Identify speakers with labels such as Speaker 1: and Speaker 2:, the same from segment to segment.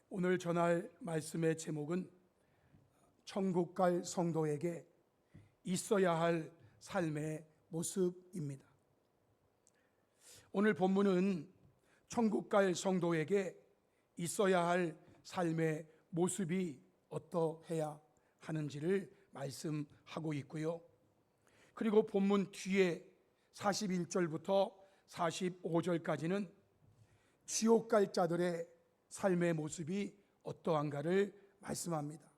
Speaker 1: 오늘 전할 말씀의 제목은 천국 갈 성도에게 있어야 할 삶의 모습입니다. 오늘 본문은 천국 갈 성도에게 있어야 할 삶의 모습이 어떠해야 하는지를 말씀하고 있고요. 그리고 본문 뒤에 41절부터 45절까지는 지옥 갈 자들의 삶의 모습이 어떠한가를 말씀합니다.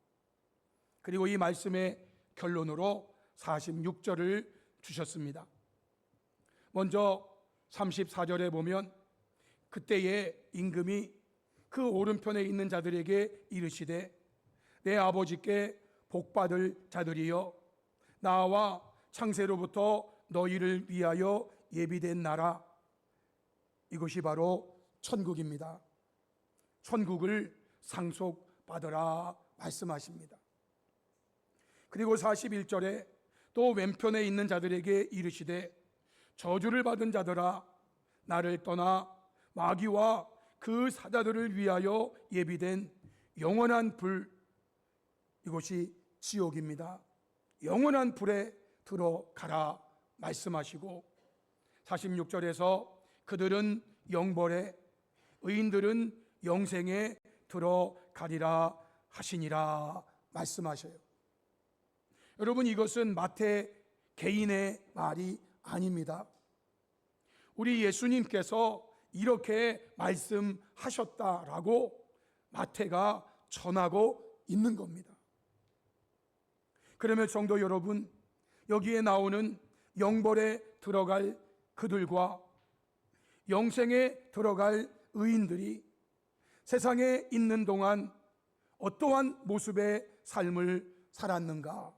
Speaker 1: 그리고 이 말씀의 결론으로 46절을 주셨습니다. 먼저 34절에 보면 그때에 임금이 그 오른편에 있는 자들에게 이르시되 내 아버지께 복받을 자들이여 나와 창세로부터 너희를 위하여 예비된 나라, 이것이 바로 천국입니다. 천국을 상속받으라 말씀하십니다. 그리고 41절에 또 왼편에 있는 자들에게 이르시되 저주를 받은 자들아 나를 떠나 마귀와 그 사자들을 위하여 예비된 영원한 불, 이것이 지옥입니다. 영원한 불에 들어가라 말씀하시고 46절에서 그들은 영벌에 의인들은 영생에 들어가리라 하시니라 말씀하셔요. 여러분, 이것은 마태 개인의 말이 아닙니다. 우리 예수님께서 이렇게 말씀하셨다라고 마태가 전하고 있는 겁니다. 그러면 성도 여러분, 여기에 나오는 영벌에 들어갈 그들과 영생에 들어갈 의인들이 세상에 있는 동안 어떠한 모습의 삶을 살았는가?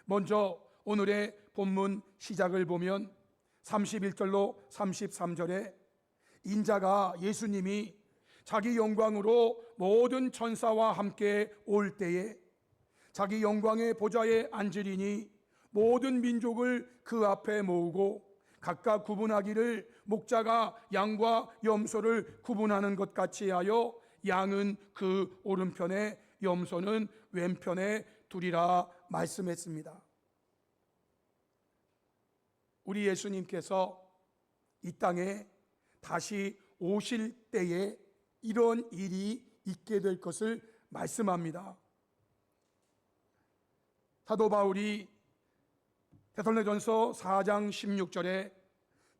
Speaker 1: 먼저 오늘의 본문 시작을 보면 31절로 33절에 인자가 예수님이 자기 영광으로 모든 천사와 함께 올 때에 자기 영광의 보좌에 앉으리니 모든 민족을 그 앞에 모으고 각각 구분하기를 목자가 양과 염소를 구분하는 것 같이 하여 양은 그 오른편에 염소는 왼편에 두리라 말씀했습니다. 우리 예수님께서 이 땅에 다시 오실 때에 이런 일이 있게 될 것을 말씀합니다. 사도 바울이 데살로니가전서 4장 16절에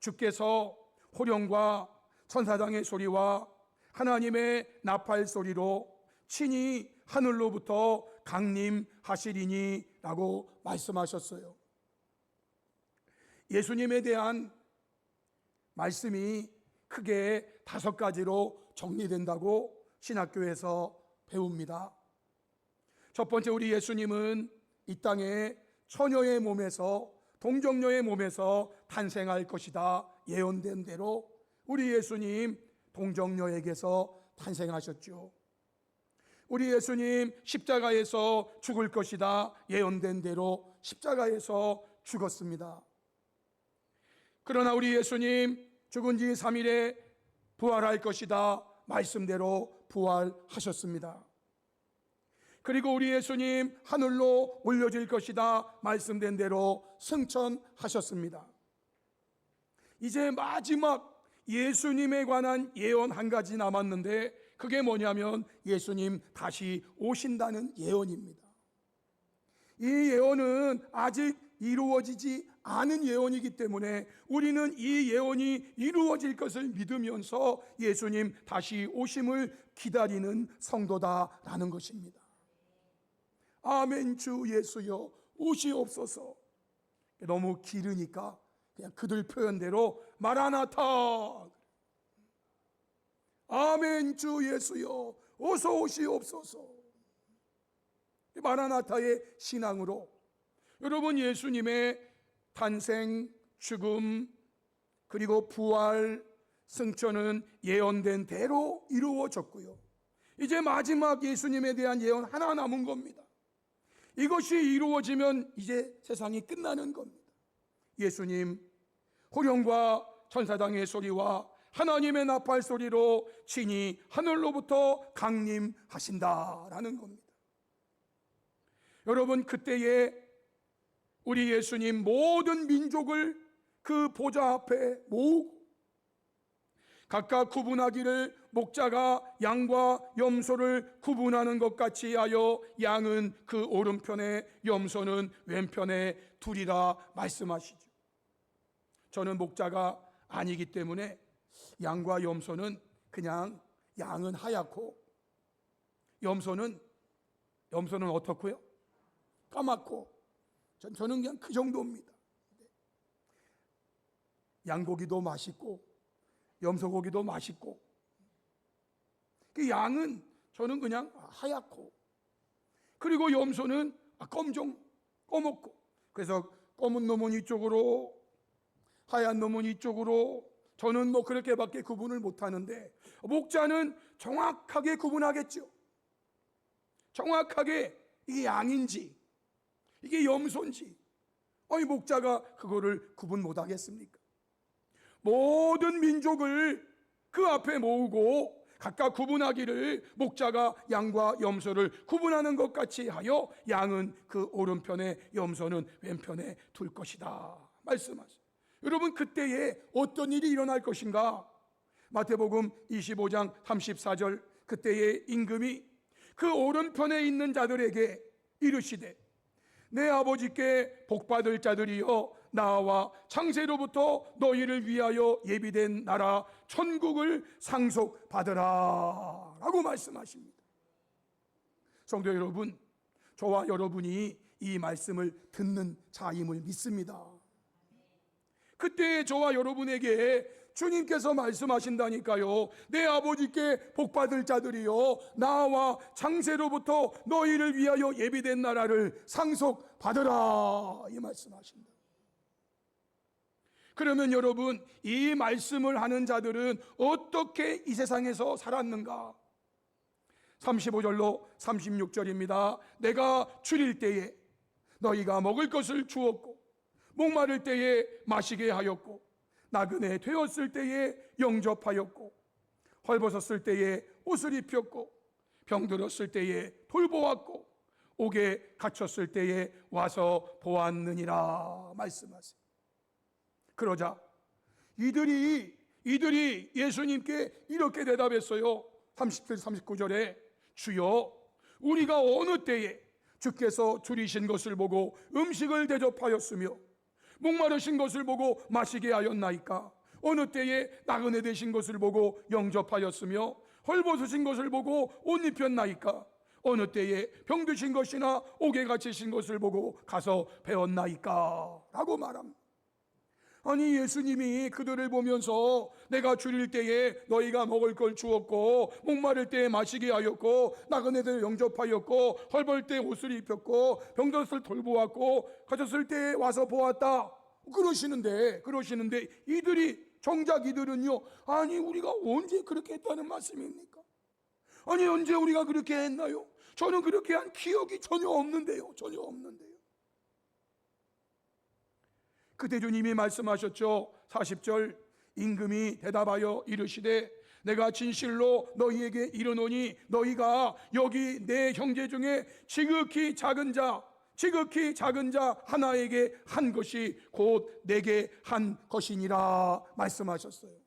Speaker 1: 주께서 호령과 천사장의 소리와 하나님의 나팔 소리로 친히 하늘로부터 강림하시리니 라고 말씀하셨어요. 예수님에 대한 말씀이 크게 5가지로 정리된다고 신학교에서 배웁니다. 첫 번째, 우리 예수님은 이 땅에 처녀의 몸에서 동정녀의 몸에서 탄생할 것이다 예언된 대로 우리 예수님 동정녀에게서 탄생하셨죠. 우리 예수님 십자가에서 죽을 것이다 예언된 대로 십자가에서 죽었습니다. 그러나 우리 예수님 죽은 지 3일에 부활할 것이다 말씀대로 부활하셨습니다. 그리고 우리 예수님 하늘로 올려질 것이다 말씀된 대로 승천하셨습니다. 이제 마지막 예수님에 관한 예언 한 가지 남았는데 그게 뭐냐면 예수님 다시 오신다는 예언입니다. 이 예언은 아직 이루어지지 않은 예언이기 때문에 우리는 이 예언이 이루어질 것을 믿으면서 예수님 다시 오심을 기다리는 성도다라는 것입니다. 아멘. 주 예수여 오시옵소서. 너무 길으니까 그냥 그들 표현대로 마라나타. 아멘. 주 예수여 어서 오시옵소서. 마라나타의 신앙으로 여러분 예수님의 탄생, 죽음, 그리고 부활, 승천은 예언된 대로 이루어졌고요. 이제 마지막 예수님에 대한 예언 하나 남은 겁니다. 이것이 이루어지면 이제 세상이 끝나는 겁니다. 예수님 호령과 천사장의 소리와 하나님의 나팔 소리로 친히 하늘로부터 강림하신다라는 겁니다. 여러분, 그때에 우리 예수님 모든 민족을 그 보좌 앞에 모으고 각각 구분하기를 목자가 양과 염소를 구분하는 것 같이 하여 양은 그 오른편에 염소는 왼편에 두리라 말씀하시죠. 저는 목자가 아니기 때문에 양과 염소는 그냥 양은 하얗고 염소는 어떻고요? 까맣고 저는 그냥 그 정도입니다. 양고기도 맛있고 염소고기도 맛있고 그 양은 저는 그냥 하얗고 그리고 염소는 검었고 그래서 검은 놈은 이쪽으로 하얀 놈은 이쪽으로 저는 뭐 그렇게밖에 구분을 못하는데 목자는 정확하게 구분하겠죠. 정확하게 이게 양인지 이게 염소인지 목자가 그거를 구분 못하겠습니까? 모든 민족을 그 앞에 모으고 각각 구분하기를 목자가 양과 염소를 구분하는 것 같이 하여 양은 그 오른편에 염소는 왼편에 둘 것이다 말씀하세요. 여러분, 그때에 어떤 일이 일어날 것인가? 마태복음 25장 34절, 그때에 임금이 그 오른편에 있는 자들에게 이르시되 내 아버지께 복받을 자들이여 나와 창세로부터 너희를 위하여 예비된 나라 천국을 상속받으라 라고 말씀하십니다. 성도 여러분, 저와 여러분이 이 말씀을 듣는 자임을 믿습니다. 그때 저와 여러분에게 주님께서 말씀하신다니까요. 내 아버지께 복받을 자들이요 나와 창세로부터 너희를 위하여 예비된 나라를 상속받으라 이 말씀하신다. 그러면 여러분, 이 말씀을 하는 자들은 어떻게 이 세상에서 살았는가? 35절로 36절입니다. 내가 줄일 때에 너희가 먹을 것을 주었고 목마를 때에 마시게 하였고 나그네 되었을 때에 영접하였고 헐벗었을 때에 옷을 입혔고 병들었을 때에 돌보았고 옥에 갇혔을 때에 와서 보았느니라 말씀하세요. 그러자 이들이 예수님께 이렇게 대답했어요. 37, 39절에 주여 우리가 어느 때에 주께서 줄이신 것을 보고 음식을 대접하였으며 목마르신 것을 보고 마시게 하였나이까? 어느 때에 나그네 되신 것을 보고 영접하였으며 헐벗으신 것을 보고 옷 입혔나이까? 어느 때에 병드신 것이나 옥에 갇히신 것을 보고 가서 배웠나이까? 라고 말합니다. 아니, 예수님이 그들을 보면서 내가 줄일 때에 너희가 먹을 걸 주었고 목마를 때에 마시게 하였고 나그네들 영접하였고 헐벗을 때 옷을 입혔고 병들었을 때 돌보았고 갇혔을 때에 와서 보았다 그러시는데 정작 이들은요, 아니 우리가 언제 그렇게 했다는 말씀입니까? 아니 언제 우리가 그렇게 했나요? 저는 그렇게 한 기억이 전혀 없는데요. 그때 주님이 말씀하셨죠. 40절, 임금이 대답하여 이르시되 내가 진실로 너희에게 이르노니 너희가 여기 내 형제 중에 지극히 작은 자 하나에게 한 것이 곧 내게 한 것이니라 말씀하셨어요.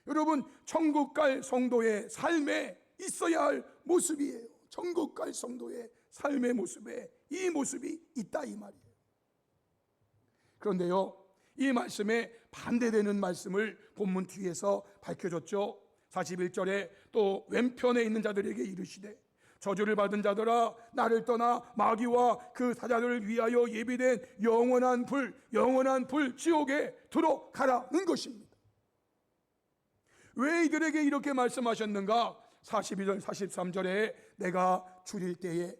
Speaker 1: 여러분, 천국 갈 성도의 삶에 있어야 할 모습이에요. 천국 갈 성도의 삶의 모습에 이 모습이 있다 이 말이에요. 그런데요, 이 말씀에 반대되는 말씀을 본문 뒤에서 밝혀줬죠. 41절에 또 왼편에 있는 자들에게 이르시되 저주를 받은 자들아 나를 떠나 마귀와 그 사자들을 위하여 예비된 영원한 불 지옥에 들어가라는 것입니다. 왜 이들에게 이렇게 말씀하셨는가? 42절 43절에 내가 줄일 때에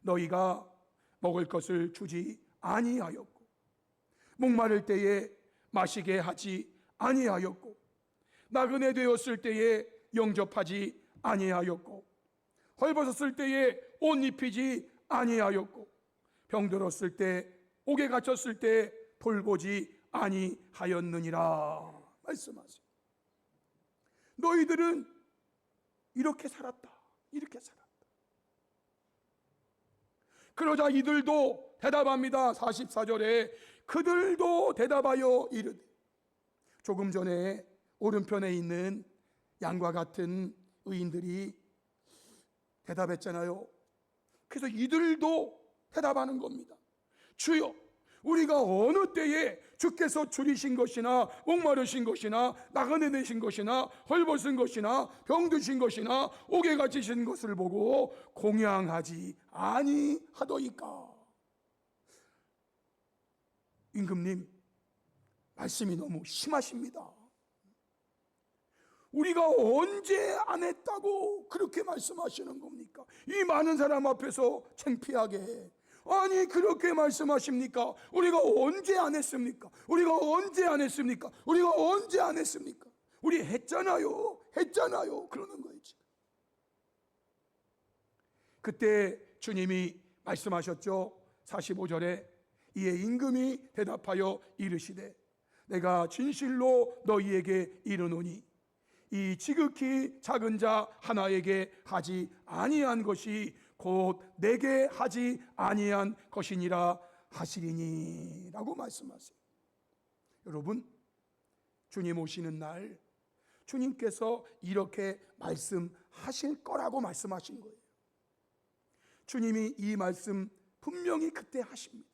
Speaker 1: 너희가 먹을 것을 주지 아니하였고 목마를 때에 마시게 하지 아니하였고 나그네 되었을 때에 영접하지 아니하였고 헐벗었을 때에 옷 입히지 아니하였고 병들었을 때 옥에 갇혔을 때 돌보지 아니하였느니라 말씀하세요. 너희들은 이렇게 살았다. 이렇게 살았다. 그러자 이들도 대답합니다. 44절에 그들도 대답하여 이르되, 조금 전에 오른편에 있는 양과 같은 의인들이 대답했잖아요. 그래서 이들도 대답하는 겁니다. 주여, 우리가 어느 때에 주께서 줄이신 것이나 목마르신 것이나 나그네 되신 것이나 헐벗은 것이나 병드신 것이나 옥에 갇히신 것을 보고 공양하지 아니하더이까. 임금님, 말씀이 너무 심하십니다. 우리가 언제 안 했다고 그렇게 말씀하시는 겁니까? 이 많은 사람 앞에서 창피하게. 아니, 그렇게 말씀하십니까? 우리가 언제 안 했습니까? 우리가 언제 안 했습니까? 우리가 언제 안 했습니까? 우리 했잖아요. 했잖아요. 그러는 거예요, 지금. 그때 주님이 말씀하셨죠. 45절에 이에 임금이 대답하여 이르시되, 내가 진실로 너희에게 이르노니 이 지극히 작은 자 하나에게 하지 아니한 것이 곧 내게 하지 아니한 것이니라 하시리니 라고 말씀하세요. 여러분, 주님 오시는 날 주님께서 이렇게 말씀하실 거라고 말씀하신 거예요. 주님이 이 말씀 분명히 그때 하십니다.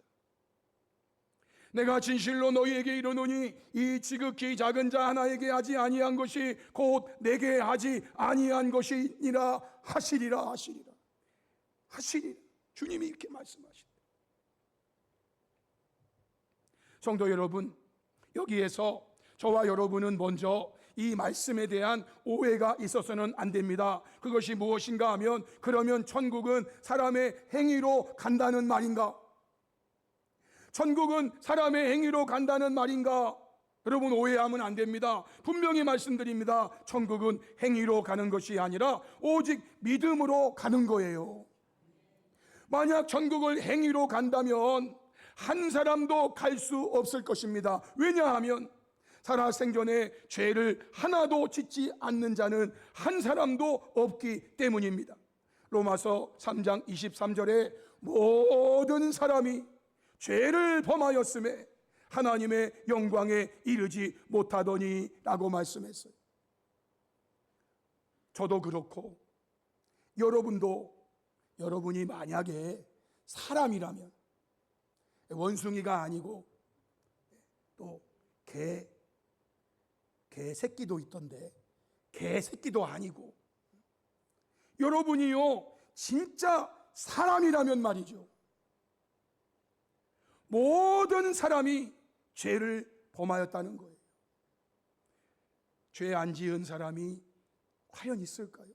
Speaker 1: 내가 진실로 너희에게 이르노니 이 지극히 작은 자 하나에게 하지 아니한 것이 곧 내게 하지 아니한 것이니라 하시리라. 하시리라. 하시리라. 주님이 이렇게 말씀하신다. 성도 여러분, 여기에서 저와 여러분은 먼저 이 말씀에 대한 오해가 있어서는 안 됩니다. 그것이 무엇인가 하면, 그러면 천국은 사람의 행위로 간다는 말인가? 천국은 사람의 행위로 간다는 말인가? 여러분, 오해하면 안 됩니다. 분명히 말씀드립니다. 천국은 행위로 가는 것이 아니라 오직 믿음으로 가는 거예요. 만약 천국을 행위로 간다면 한 사람도 갈 수 없을 것입니다. 왜냐하면 살아생전에 죄를 하나도 짓지 않는 자는 한 사람도 없기 때문입니다. 로마서 3장 23절에 모든 사람이 죄를 범하였음에 하나님의 영광에 이르지 못하더니 라고 말씀했어요. 저도 그렇고 여러분이 만약에 사람이라면, 원숭이가 아니고 또 개 새끼도 있던데 개 새끼도 아니고, 여러분이요 진짜 사람이라면 말이죠, 모든 사람이 죄를 범하였다는 거예요. 죄 안 지은 사람이 과연 있을까요?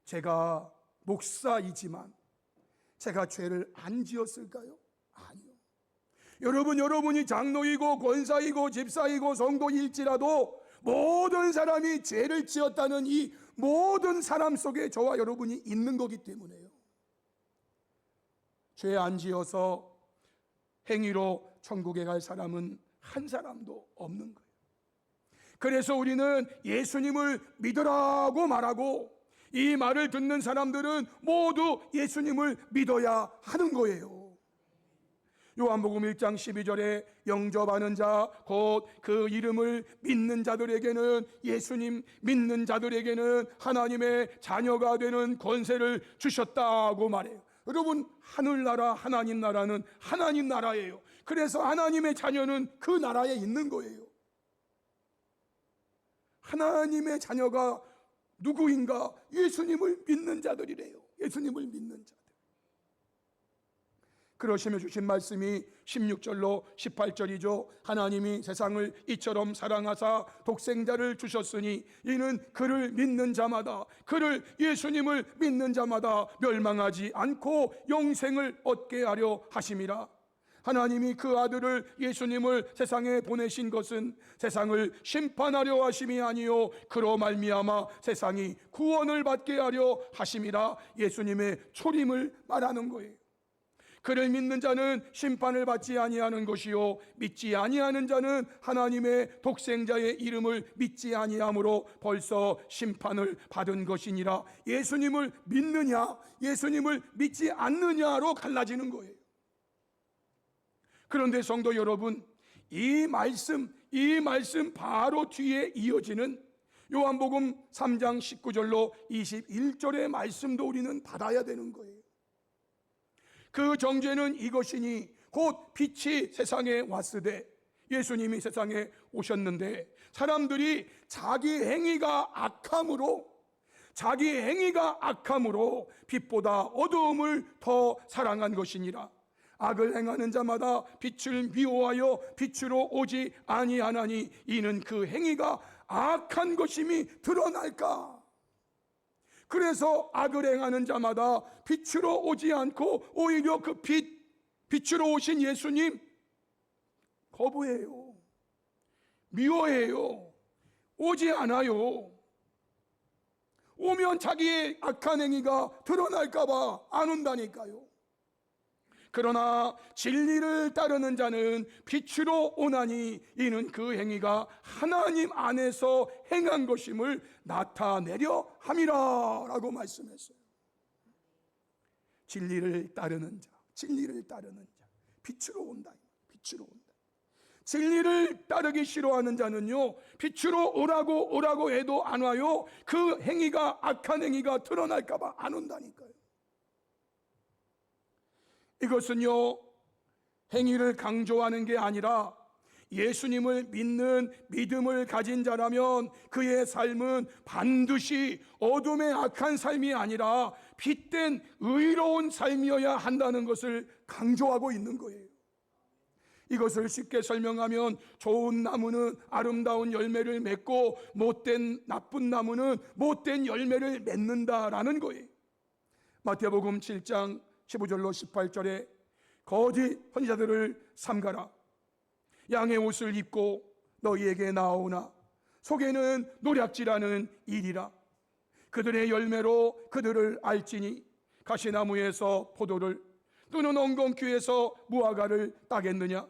Speaker 1: 제가 목사이지만 제가 죄를 안 지었을까요? 아니요. 여러분이 장로이고 권사이고 집사이고 성도일지라도 모든 사람이 죄를 지었다는 이 모든 사람 속에 저와 여러분이 있는 거기 때문에요. 죄 안 지어서 행위로 천국에 갈 사람은 한 사람도 없는 거예요. 그래서 우리는 예수님을 믿으라고 말하고, 이 말을 듣는 사람들은 모두 예수님을 믿어야 하는 거예요. 요한복음 1장 12절에 영접하는 자, 곧 그 이름을 믿는 자들에게는, 예수님 믿는 자들에게는 하나님의 자녀가 되는 권세를 주셨다고 말해요. 여러분, 하늘나라, 하나님 나라는 하나님 나라예요. 그래서 하나님의 자녀는 그 나라에 있는 거예요. 하나님의 자녀가 누구인가? 예수님을 믿는 자들이래요. 예수님을 믿는 자들. 그러시며 주신 말씀이 16절로 18절이죠. 하나님이 세상을 이처럼 사랑하사 독생자를 주셨으니 이는 그를 믿는 자마다, 그를 예수님을 믿는 자마다 멸망하지 않고 영생을 얻게 하려 하심이라. 하나님이 그 아들을, 예수님을 세상에 보내신 것은 세상을 심판하려 하심이 아니요 그로 말미암아 세상이 구원을 받게 하려 하심이라. 예수님의 초림을 말하는 거예요. 그를 믿는 자는 심판을 받지 아니하는 것이요 믿지 아니하는 자는 하나님의 독생자의 이름을 믿지 아니함으로 벌써 심판을 받은 것이니라. 예수님을 믿느냐 예수님을 믿지 않느냐로 갈라지는 거예요. 그런데 성도 여러분, 이 말씀 바로 뒤에 이어지는 요한복음 3장 19절로 21절의 말씀도 우리는 받아야 되는 거예요. 그 정죄는 이것이니 곧 빛이 세상에 왔으되, 예수님이 세상에 오셨는데 사람들이 자기 행위가 악함으로 빛보다 어두움을 더 사랑한 것이니라. 악을 행하는 자마다 빛을 미워하여 빛으로 오지 아니하나니 이는 그 행위가 악한 것임이 드러날까. 그래서 악을 행하는 자마다 빛으로 오지 않고 오히려 그 빛으로 오신 예수님 거부해요. 미워해요. 오지 않아요. 오면 자기의 악한 행위가 드러날까 봐 안 온다니까요. 그러나 진리를 따르는 자는 빛으로 오나니 이는 그 행위가 하나님 안에서 행한 것임을 나타내려 함이라 라고 말씀했어요. 진리를 따르는 자, 빛으로 온다. 진리를 따르기 싫어하는 자는요, 빛으로 오라고 해도 안 와요. 그 행위가 악한 행위가 드러날까 봐 안 온다니까요. 이것은요, 행위를 강조하는 게 아니라 예수님을 믿는 믿음을 가진 자라면 그의 삶은 반드시 어둠의 악한 삶이 아니라 빛된 의로운 삶이어야 한다는 것을 강조하고 있는 거예요. 이것을 쉽게 설명하면 좋은 나무는 아름다운 열매를 맺고 나쁜 나무는 못된 열매를 맺는다라는 거예요. 마태복음 7장 15절로 18절에 거짓 선지자들을 삼가라. 양의 옷을 입고 너희에게 나오나 속에는 노략질하는 일이라. 그들의 열매로 그들을 알지니 가시나무에서 포도를 또는 엉겅퀴에서 무화과를 따겠느냐.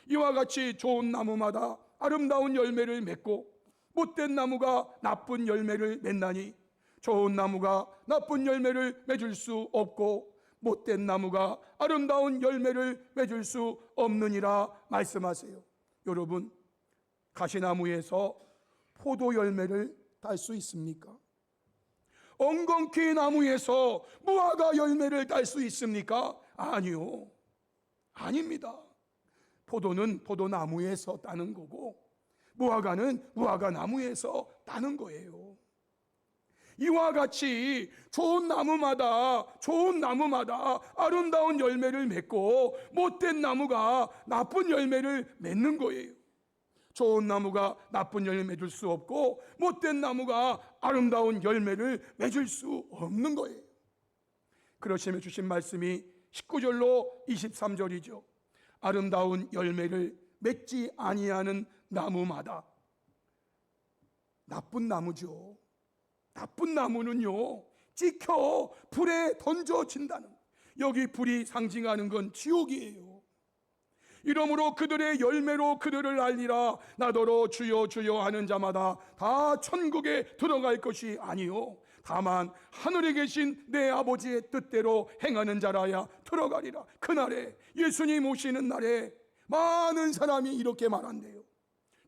Speaker 1: 이와 같이 좋은 나무마다 아름다운 열매를 맺고 못된 나무가 나쁜 열매를 맺나니 좋은 나무가 나쁜 열매를 맺을 수 없고 못된 나무가 아름다운 열매를 맺을 수 없느니라 말씀하세요. 여러분, 가시나무에서 포도 열매를 딸 수 있습니까? 엉겅퀴 나무에서 무화과 열매를 딸 수 있습니까? 아니요, 아닙니다. 포도는 포도나무에서 따는 거고 무화과는 무화과 나무에서 따는 거예요. 이와 같이 좋은 나무마다 아름다운 열매를 맺고 못된 나무가 나쁜 열매를 맺는 거예요. 좋은 나무가 나쁜 열매 맺을 수 없고 못된 나무가 아름다운 열매를 맺을 수 없는 거예요. 그러시며 주신 말씀이 19절로 23절이죠. 아름다운 열매를 맺지 아니하는 나무마다, 나쁜 나무죠. 나쁜 나무는요, 찍혀 불에 던져진다는, 여기 불이 상징하는 건 지옥이에요. 이러므로 그들의 열매로 그들을 알리라. 나더러 주여 주여 하는 자마다 다 천국에 들어갈 것이 아니요 다만 하늘에 계신 내 아버지의 뜻대로 행하는 자라야 들어가리라. 그날에, 예수님 오시는 날에 많은 사람이 이렇게 말한대요.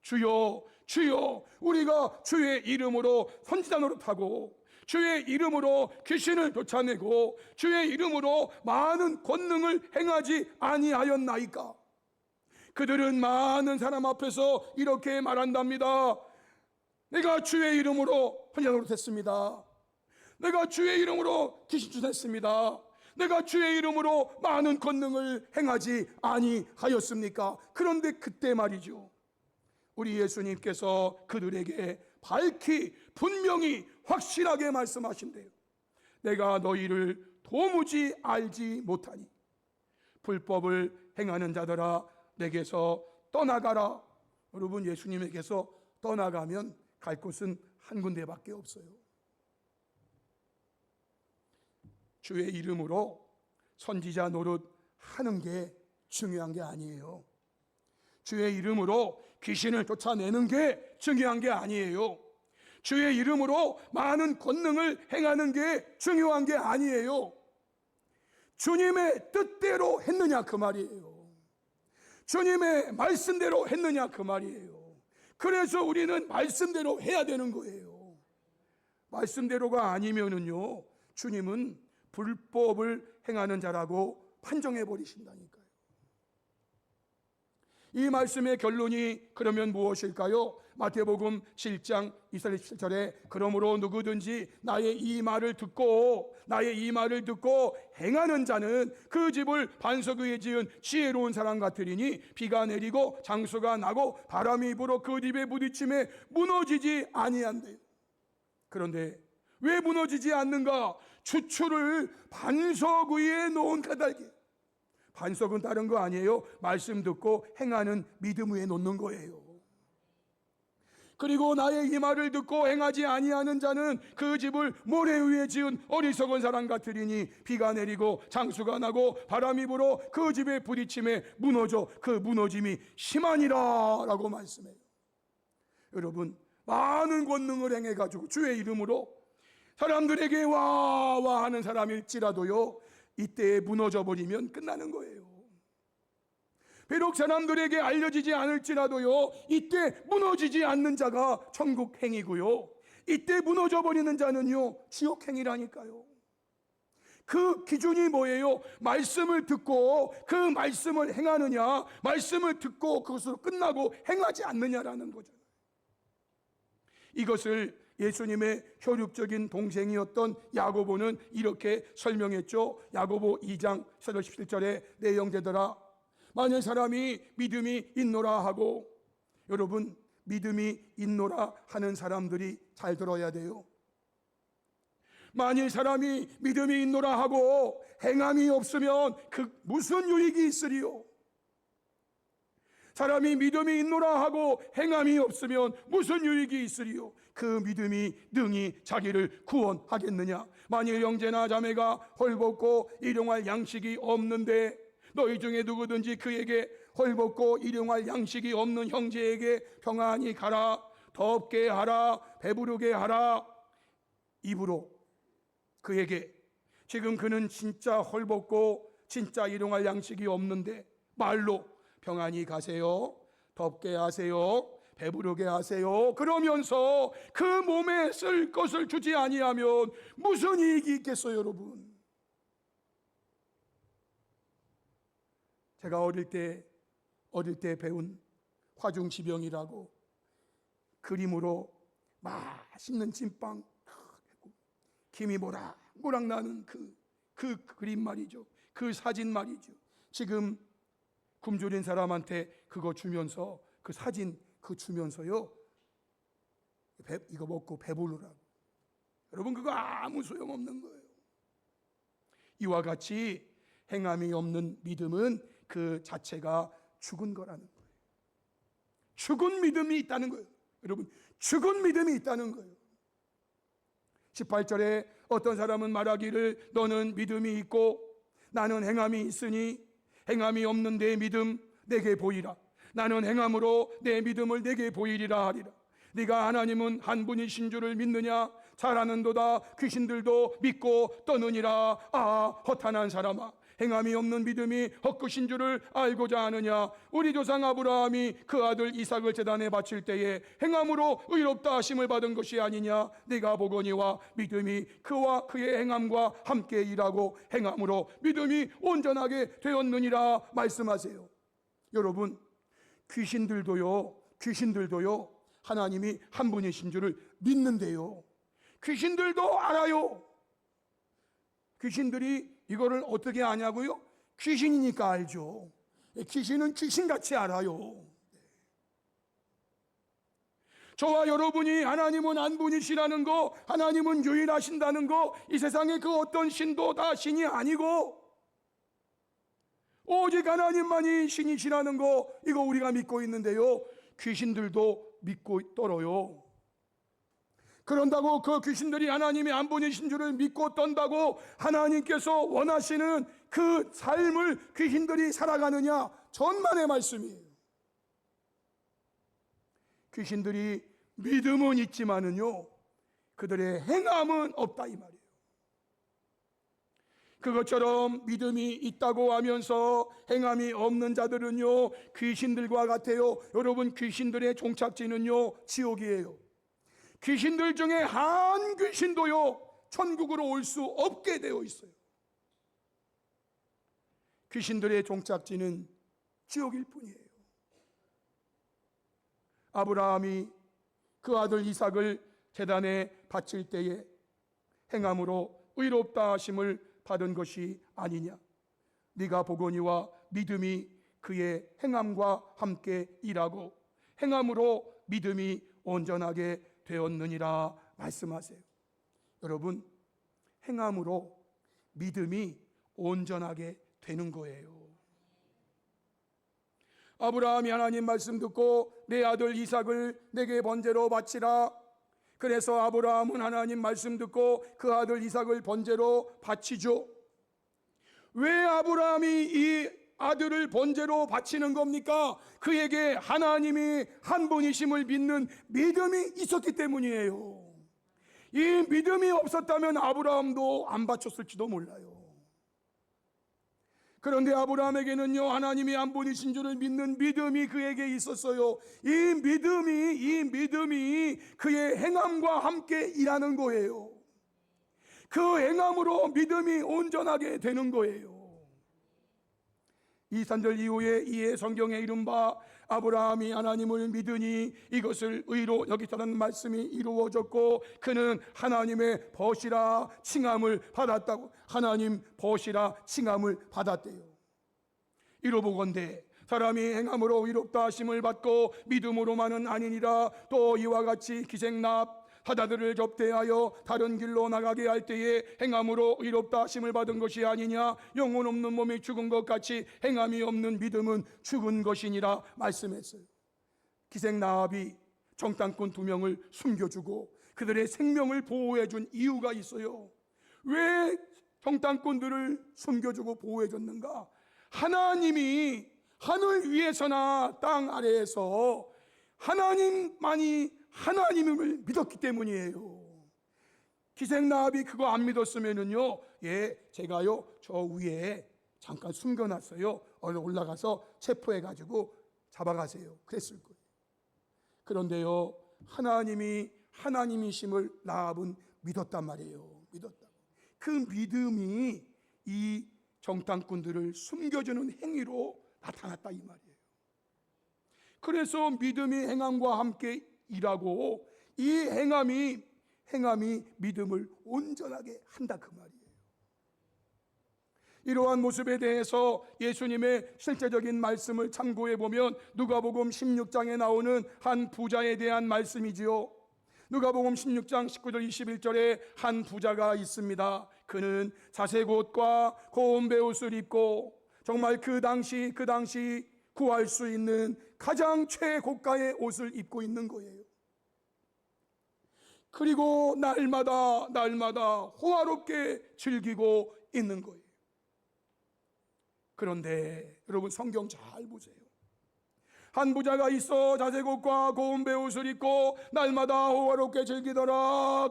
Speaker 1: 주여 주여, 우리가 주의 이름으로 선지자 노릇하고 주의 이름으로 귀신을 쫓아내고 주의 이름으로 많은 권능을 행하지 아니하였나이까. 그들은 많은 사람 앞에서 이렇게 말한답니다. 내가 주의 이름으로 선지자 노릇했습니다. 내가 주의 이름으로 귀신 쫓아냈습니다. 내가 주의 이름으로 많은 권능을 행하지 아니하였습니까? 그런데 그때 말이죠, 우리 예수님께서 그들에게 밝히 분명히 확실하게 말씀하신대요. 내가 너희를 도무지 알지 못하니 불법을 행하는 자들아 내게서 떠나가라. 여러분, 예수님에게서 떠나가면 갈 곳은 한 군데밖에 없어요. 주의 이름으로 선지자 노릇 하는 게 중요한 게 아니에요. 주의 이름으로 귀신을 쫓아내는 게 중요한 게 아니에요. 주의 이름으로 많은 권능을 행하는 게 중요한 게 아니에요. 주님의 뜻대로 했느냐 그 말이에요. 주님의 말씀대로 했느냐 그 말이에요. 그래서 우리는 말씀대로 해야 되는 거예요. 말씀대로가 아니면은요, 주님은 불법을 행하는 자라고 판정해 버리신다니까요. 이 말씀의 결론이 그러면 무엇일까요? 마태복음 7장 27절에 그러므로 누구든지 나의 이 말을 듣고 행하는 자는 그 집을 반석 위에 지은 지혜로운 사람 같으리니 비가 내리고 장수가 나고 바람이 불어 그 집에 부딪힘에 무너지지 아니한대요. 그런데 왜 무너지지 않는가? 추추를 반석 위에 놓은 까닭이에요. 반석은 다른 거 아니에요. 말씀 듣고 행하는 믿음 위에 놓는 거예요. 그리고 나의 이 말을 듣고 행하지 아니하는 자는 그 집을 모래 위에 지은 어리석은 사람 같으리니 비가 내리고 장수가 나고 바람이 불어 그 집에 부딪힘에 무너져 그 무너짐이 심하니라 라고 말씀해요. 여러분, 많은 권능을 행해가지고 주의 이름으로 사람들에게 와 하는 사람일지라도요, 이때에 무너져 버리면 끝나는 거예요. 비록 사람들에게 알려지지 않을지라도요, 이때 무너지지 않는 자가 천국 행이고요, 이때 무너져 버리는 자는요, 지옥 행이라니까요. 그 기준이 뭐예요? 말씀을 듣고 그 말씀을 행하느냐, 말씀을 듣고 그것으로 끝나고 행하지 않느냐라는 거잖아요. 이것을 예수님의 혈육적인 동생이었던 야고보는 이렇게 설명했죠. 야고보 2장 17절의 내용되더라. 만일 사람이 믿음이 있노라 하고, 여러분, 믿음이 있노라 하는 사람들이 잘 들어야 돼요. 만일 사람이 믿음이 있노라 하고 행함이 없으면 그 무슨 유익이 있으리요? 사람이 믿음이 있노라 하고 행함이 없으면 무슨 유익이 있으리요? 그 믿음이 능히 자기를 구원하겠느냐? 만일 형제나 자매가 헐벗고 일용할 양식이 없는데 너희 중에 누구든지 그에게 헐벗고 일용할 양식이 없는 형제에게 평안히 가라, 덥게 하라, 배부르게 하라, 입으로 그에게, 지금 그는 진짜 헐벗고 진짜 일용할 양식이 없는데 말로 평안히 가세요, 덥게 하세요, 배부르게 하세요 그러면서 그 몸에 쓸 것을 주지 아니하면 무슨 이익이 있겠어요? 여러분, 제가 어릴 때 배운 화중지병이라고 그림으로 맛있는 찐빵, 김이 모락모락 나는 그 그림 말이죠. 그 사진 말이죠. 지금 굶주린 사람한테 그거 주면서, 그 사진 주면서요, 이거 먹고 배부르라고. 여러분, 그거 아무 소용없는 거예요. 이와 같이 행함이 없는 믿음은 그 자체가 죽은 거라는 거예요. 죽은 믿음이 있다는 거예요. 여러분, 죽은 믿음이 있다는 거예요. 18절에 어떤 사람은 말하기를 너는 믿음이 있고 나는 행함이 있으니 행함이 없는 내 믿음 내게 보이라. 나는 행함으로 내 믿음을 내게 보이리라 하리라. 네가 하나님은 한 분이신 줄을 믿느냐? 잘 아는도다 귀신들도 믿고 떠느니라. 아, 허탄한 사람아, 행함이 없는 믿음이 헛것인 줄을 알고자 하느냐? 우리 조상 아브라함이 그 아들 이삭을 제단에 바칠 때에 행함으로 의롭다 하심을 받은 것이 아니냐? 네가 보거니와 믿음이 그와 그의 행함과 함께 일하고 행함으로 믿음이 온전하게 되었느니라 말씀하세요. 여러분, 귀신들도요 하나님이 한 분이신 줄을 믿는데요, 귀신들도 알아요. 귀신들이 이거를 어떻게 아냐고요? 귀신이니까 알죠. 귀신은 귀신같이 알아요. 저와 여러분이 하나님은 한 분이시라는 거, 하나님은 유일하신다는 거, 이 세상의 그 어떤 신도 다 신이 아니고 오직 하나님만이 신이시라는 거, 이거 우리가 믿고 있는데요, 귀신들도 믿고 떨어요. 그런다고 그 귀신들이 하나님의 한 분이신 줄을 믿고 떤다고 하나님께서 원하시는 그 삶을 귀신들이 살아가느냐? 전만의 말씀이에요. 귀신들이 믿음은 있지만은요, 그들의 행함은 없다 이 말이에요. 그것처럼 믿음이 있다고 하면서 행함이 없는 자들은요, 귀신들과 같아요. 여러분, 귀신들의 종착지는요, 지옥이에요. 귀신들 중에 한 귀신도요, 천국으로 올 수 없게 되어 있어요. 귀신들의 종착지는 지옥일 뿐이에요. 아브라함이 그 아들 이삭을 제단에 바칠 때에 행함으로 의롭다 하심을 받은 것이 아니냐? 네가 보거니와 믿음이 그의 행함과 함께 일하고 행함으로 믿음이 온전하게 되었느니라 말씀하세요. 여러분, 행함으로 믿음이 온전하게 되는 거예요. 아브라함이 하나님 말씀 듣고 내 아들 이삭을 내게 번제로 바치라. 그래서 아브라함은 하나님 말씀 듣고 그 아들 이삭을 번제로 바치죠. 왜 아브라함이 이 아들을 번제로 바치는 겁니까? 그에게 하나님이 한 분이심을 믿는 믿음이 있었기 때문이에요. 이 믿음이 없었다면 아브라함도 안 바쳤을지도 몰라요. 그런데 아브라함에게는요, 하나님이 한 분이신 줄을 믿는 믿음이 그에게 있었어요. 이 믿음이 그의 행함과 함께 일하는 거예요. 그 행함으로 믿음이 온전하게 되는 거예요. 이 산절 이후에 이에 성경에 이른바 아브라함이 하나님을 믿으니 이것을 의로 여기서는 말씀이 이루어졌고 그는 하나님의 벗이라 칭함을 받았다고. 하나님 벗이라 칭함을 받았대요. 이로보건대 사람이 행함으로 의롭다 하심을 받고 믿음으로만은 아니니라. 또 이와 같이 기생납 하다들을 접대하여 다른 길로 나가게 할 때에 행함으로 의롭다 하심을 받은 것이 아니냐. 영혼 없는 몸이 죽은 것 같이 행함이 없는 믿음은 죽은 것이니라 말씀했어요. 기생나합이 정탐꾼 2명을 숨겨주고 그들의 생명을 보호해준 이유가 있어요. 왜 정탐꾼들을 숨겨주고 보호해줬는가? 하나님이 하늘 위에서나 땅 아래에서 하나님만이 하나님을 믿었기 때문이에요. 기생나합이 그거 안 믿었으면은요, 제가요 저 위에 잠깐 숨겨놨어요. 얼른 올라가서 체포해가지고 잡아가세요. 그랬을 거예요. 그런데요, 하나님이 하나님이심을 나합은 믿었단 말이에요. 믿었다고. 그 믿음이 이 정탐꾼들을 숨겨주는 행위로 나타났다 이 말이에요. 그래서 믿음이 행함과 함께 일하고 이 행함이 믿음을 온전하게 한다 그 말이에요. 이러한 모습에 대해서 예수님의 실제적인 말씀을 참고해 보면 누가복음 16장에 나오는 한 부자에 대한 말씀이지요. 누가복음 16장 19절 21절에 한 부자가 있습니다. 그는 자색 옷과 고운 베옷을 입고 정말 그 당시 구할 수 있는 가장 최고가의 옷을 입고 있는 거예요. 그리고 날마다 호화롭게 즐기고 있는 거예요. 그런데 여러분 성경 잘 보세요. 한 부자가 있어 자색 옷과 고운 베옷을 입고 날마다 호화롭게 즐기더라.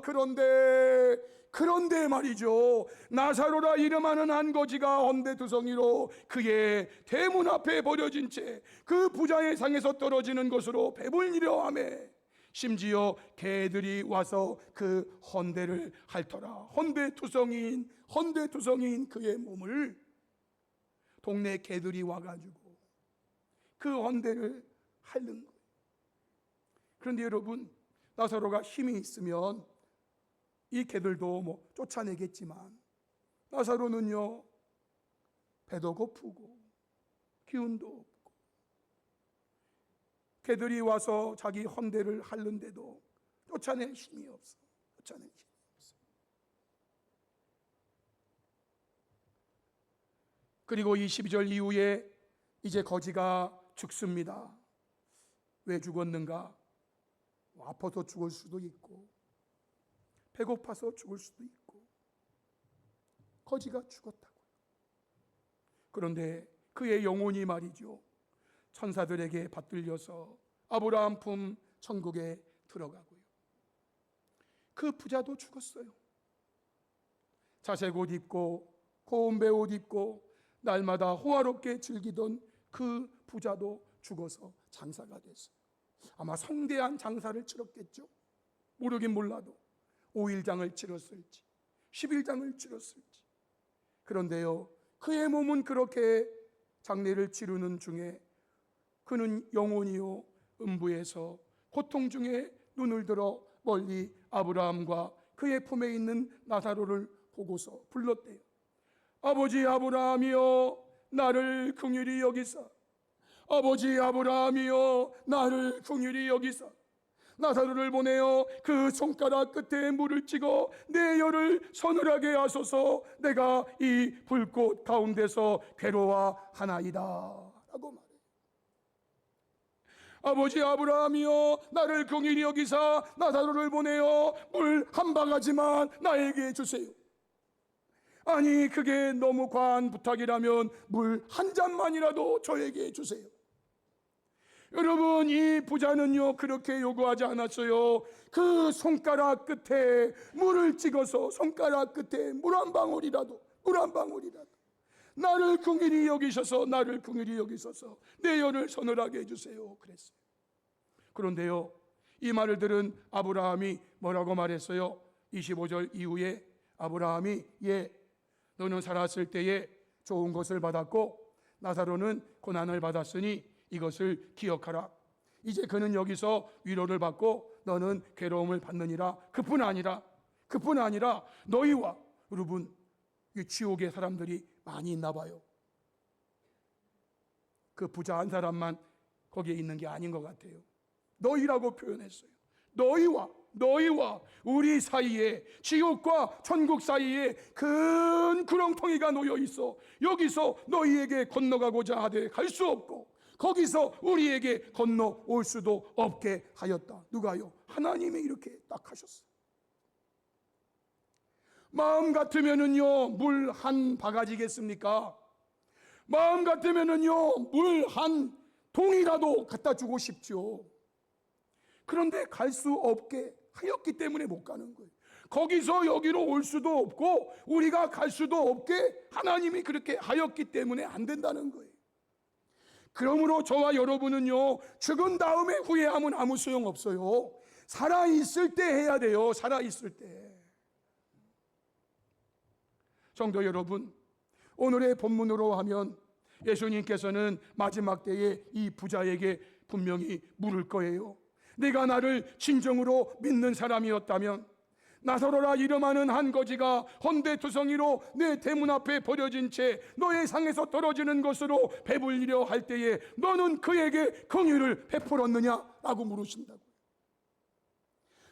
Speaker 1: 그런데 말이죠, 나사로라 이름하는 한 거지가 헌데두성이로 그의 대문 앞에 버려진 채 그 부자의 상에서 떨어지는 것으로 배불리려 하매 심지어 개들이 와서 그 헌데를 핥더라. 헌데투성이인 그의 몸을 동네 개들이 와가지고 그 헌데를 핥는 거예요. 그런데 여러분, 나사로가 힘이 있으면 이 개들도 쫓아내겠지만 나사로는요, 배도 고프고 기운도 없고 개들이 와서 자기 헌데를 핥는데도 쫓아낼 힘이 없어. 그리고 22절 이후에 이제 거지가 죽습니다. 왜 죽었는가? 아파서 죽을 수도 있고 배고파서 죽을 수도 있고 거지가 죽었다고요. 그런데 그의 영혼이 말이죠, 천사들에게 받들려서 아브라함 품 천국에 들어가고요. 그 부자도 죽었어요. 자색 옷 입고 고운배 옷 입고 날마다 호화롭게 즐기던 그 부자도 죽어서 장사가 됐어요. 아마 성대한 장사를 치렀겠죠. 모르긴 몰라도 5일장을 치렀을지 10일장을 치렀을지. 그런데요, 그의 몸은 그렇게 장례를 치르는 중에 그는 영혼이요 음부에서 고통 중에 눈을 들어 멀리 아브라함과 그의 품에 있는 나사로를 보고서 불렀대요. 아버지 아브라함이여 나를 긍휼히 여기사, 아버지 아브라함이여 나를 긍휼히 여기사, 나사로를 보내어 그 손가락 끝에 물을 찍어 내 혀를 서늘하게 하소서, 내가 이 불꽃 가운데서 괴로워하나이다 라고 말해요. 아버지 아브라함이여 나를 긍휼히 여기사 나사로를 보내어 물 한 바가지만 나에게 주세요. 아니 그게 너무 과한 부탁이라면 물 한 잔만이라도 저에게 주세요. 여러분, 이 부자는요 그렇게 요구하지 않았어요. 그 손가락 끝에 물을 찍어서 손가락 끝에 물 한 방울이라도 나를 긍휼히 여기셔서, 나를 긍휼히 여기셔서 내 혀를 서늘하게 해주세요 그랬어요. 그런데요, 이 말을 들은 아브라함이 뭐라고 말했어요? 25절 이후에 아브라함이 너는 살았을 때에 좋은 것을 받았고 나사로는 고난을 받았으니 이것을 기억하라. 이제 그는 여기서 위로를 받고 너는 괴로움을 받느니라. 그뿐 아니라 너희와, 여러분 이 지옥에 사람들이 많이 있나 봐요. 그 부자 한 사람만 거기에 있는 게 아닌 것 같아요. 너희라고 표현했어요. 너희와 우리 사이에, 지옥과 천국 사이에 큰 구렁텅이가 놓여 있어. 여기서 너희에게 건너가고자 하되 갈 수 없고 거기서 우리에게 건너올 수도 없게 하였다. 누가요? 하나님이 이렇게 딱 하셨어요. 마음 같으면은요 물 한 바가지겠습니까? 마음 같으면은요 물 한 동이라도 갖다 주고 싶죠. 그런데 갈 수 없게 하였기 때문에 못 가는 거예요. 거기서 여기로 올 수도 없고 우리가 갈 수도 없게 하나님이 그렇게 하였기 때문에 안 된다는 거예요. 그러므로 저와 여러분은요 죽은 다음에 후회하면 아무 소용없어요. 살아있을 때 해야 돼요. 살아있을 때. 성도 여러분, 오늘의 본문으로 하면 예수님께서는 마지막 때에 이 부자에게 분명히 물을 거예요. 네가 나를 진정으로 믿는 사람이었다면 나사로라 이름하는 한 거지가 헌데투성이로 내 대문 앞에 버려진 채 너의 상에서 떨어지는 것으로 배불리려 할 때에 너는 그에게 긍휼을 베풀었느냐? 라고 물으신다고.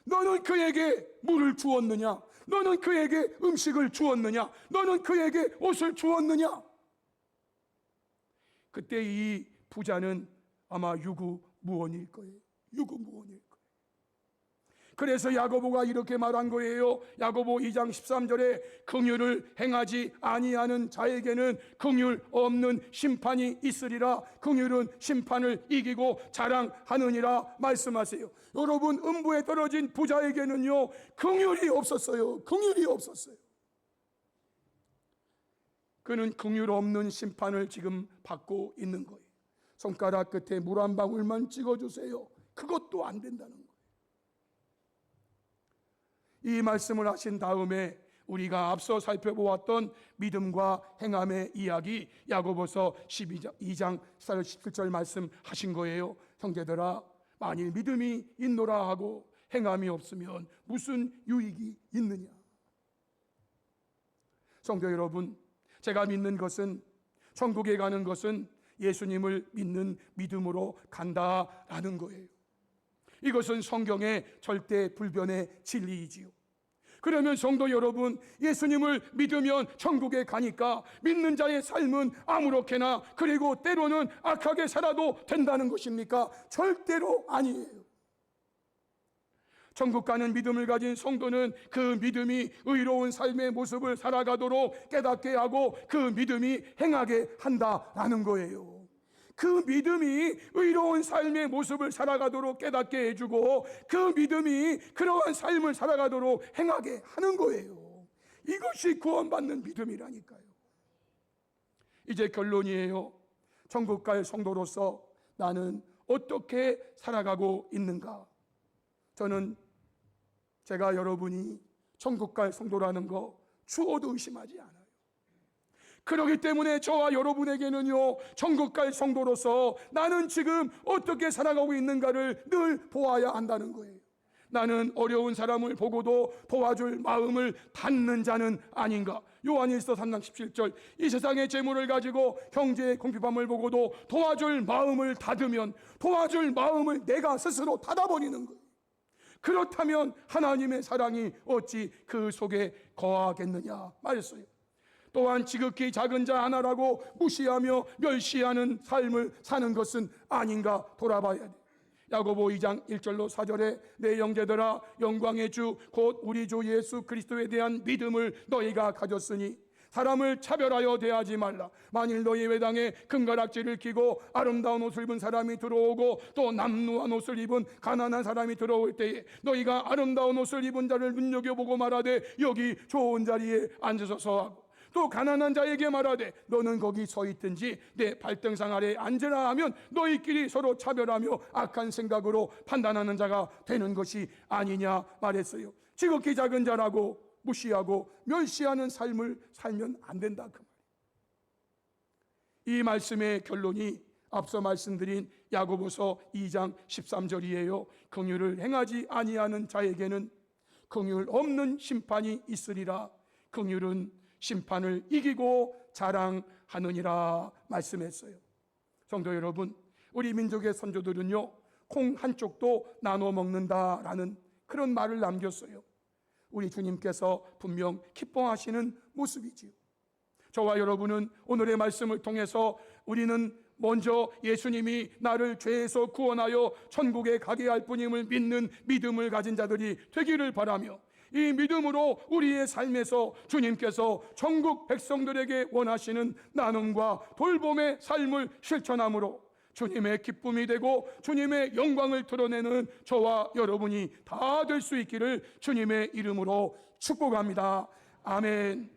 Speaker 1: 너는 그에게 물을 주었느냐? 너는 그에게 음식을 주었느냐? 너는 그에게 옷을 주었느냐? 그때 이 부자는 아마 유구무원일 거예요. 유구무원일 거예요. 그래서 야고보가 이렇게 말한 거예요. 야고보 2장 13절에 긍휼을 행하지 아니하는 자에게는 긍휼 없는 심판이 있으리라. 긍휼은 심판을 이기고 자랑하느니라 말씀하세요. 여러분, 음부에 떨어진 부자에게는요 긍휼이 없었어요. 긍휼이 없었어요. 그는 긍휼 없는 심판을 지금 받고 있는 거예요. 손가락 끝에 물 한 방울만 찍어주세요. 그것도 안 된다는 거예요. 이 말씀을 하신 다음에 우리가 앞서 살펴보았던 믿음과 행함의 이야기, 야고보서 12장 17절 말씀하신 거예요. 형제들아, 만일 믿음이 있노라 하고 행함이 없으면 무슨 유익이 있느냐? 성도 여러분, 제가 믿는 것은, 천국에 가는 것은 예수님을 믿는 믿음으로 간다라는 거예요. 이것은 성경의 절대 불변의 진리이지요. 그러면 성도 여러분, 예수님을 믿으면 천국에 가니까 믿는 자의 삶은 아무렇게나 그리고 때로는 악하게 살아도 된다는 것입니까? 절대로 아니에요. 천국 가는 믿음을 가진 성도는 그 믿음이 의로운 삶의 모습을 살아가도록 깨닫게 하고 그 믿음이 행하게 한다라는 거예요. 그 믿음이 의로운 삶의 모습을 살아가도록 깨닫게 해주고 그 믿음이 그러한 삶을 살아가도록 행하게 하는 거예요. 이것이 구원받는 믿음이라니까요. 이제 결론이에요. 천국 갈 성도로서 나는 어떻게 살아가고 있는가? 저는 제가 여러분이 천국 갈 성도라는 거 추호도 의심하지 않아요. 그렇기 때문에 저와 여러분에게는요, 천국 갈 성도로서 나는 지금 어떻게 살아가고 있는가를 늘 보아야 한다는 거예요. 나는 어려운 사람을 보고도 도와줄 마음을 닫는 자는 아닌가? 요한일서 3장 17절, 이 세상의 재물을 가지고 형제의 궁핍함을 보고도 도와줄 마음을 닫으면 도와줄 마음을 내가 스스로 닫아버리는 거예요. 그렇다면 하나님의 사랑이 어찌 그 속에 거하겠느냐 말했어요. 또한 지극히 작은 자 하나라고 무시하며 멸시하는 삶을 사는 것은 아닌가 돌아봐야 돼. 야고보 2장 1절로 4절에 내 형제들아 영광의 주 곧 우리 주 예수 그리스도에 대한 믿음을 너희가 가졌으니 사람을 차별하여 대하지 말라. 만일 너희 외당에 금가락지를 끼고 아름다운 옷을 입은 사람이 들어오고 또 남루한 옷을 입은 가난한 사람이 들어올 때에 너희가 아름다운 옷을 입은 자를 눈여겨보고 말하되 여기 좋은 자리에 앉아서 서하고 또 가난한 자에게 말하되 너는 거기 서 있든지 내 발등상 아래에 앉으라 하면 너희끼리 서로 차별하며 악한 생각으로 판단하는 자가 되는 것이 아니냐 말했어요. 지극히 작은 자라고 무시하고 멸시하는 삶을 살면 안 된다 그 말이에요. 이 말씀의 결론이 앞서 말씀드린 야고보서 2장 13절이에요. 긍휼을 행하지 아니하는 자에게는 긍휼 없는 심판이 있으리라. 긍휼은 심판을 이기고 자랑하느니라 말씀했어요. 성도 여러분, 우리 민족의 선조들은요, 콩 한 쪽도 나눠 먹는다라는 그런 말을 남겼어요. 우리 주님께서 분명 기뻐하시는 모습이지요. 저와 여러분은 오늘의 말씀을 통해서 우리는 먼저 예수님이 나를 죄에서 구원하여 천국에 가게 할 뿐임을 믿는 믿음을 가진 자들이 되기를 바라며 이 믿음으로 우리의 삶에서 주님께서 천국 백성들에게 원하시는 나눔과 돌봄의 삶을 실천함으로 주님의 기쁨이 되고 주님의 영광을 드러내는 저와 여러분이 다 될 수 있기를 주님의 이름으로 축복합니다. 아멘.